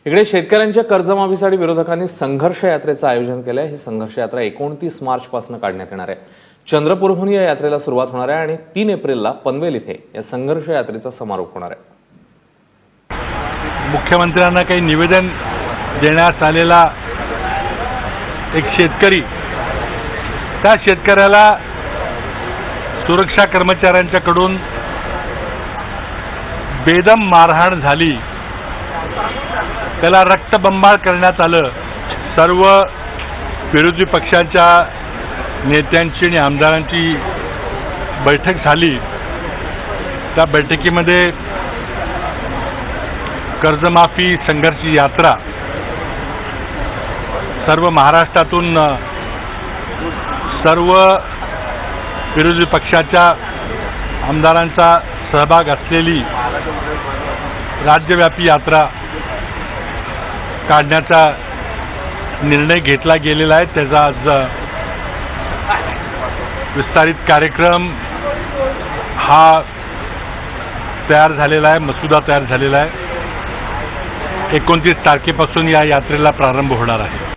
इकडे शेतकऱ्यांच्या कर्जमाफीसाठी विरोधकांनी संघर्ष यात्रेचं आयोजन केलंय। ही संघर्ष यात्रा 29 मार्च पासून काढण्यात येणार आहे। चंद्रपूरहून या यात्रेला सुरुवात होणार आहे आणि 3 एप्रिलला पनवेल इथे या संघर्ष यात्रेचा समारोप होणार आहे। मुख्यमंत्र्यांना काही निवेदन देण्यास आलेला एक शेतकरी, त्या शेतकऱ्याला सुरक्षा कर्मचाऱ्यांच्याकडून बेदम मारहाण झाली, त्याला रक्तबंबाळ करण्यात आलं। सर्व विरोधी पक्षांच्या नेत्यांची आणि आमदारांची बैठक झाली। त्या बैठकीमध्ये कर्जमाफी संघर्ष यात्रा सर्व महाराष्ट्रातून सर्व विरोधी पक्षाच्या आमदारांचा सहभाग असलेली राज्यव्यापी यात्रा काढण्याचा निर्णय घेतला गेलेला आहे। त्याचा आज विस्तारित कार्यक्रम हा तयार झालेला आहे, मसुदा तयार झालेला आहे। 29 तारखेपासून या यात्रेला प्रारंभ होणार आहे।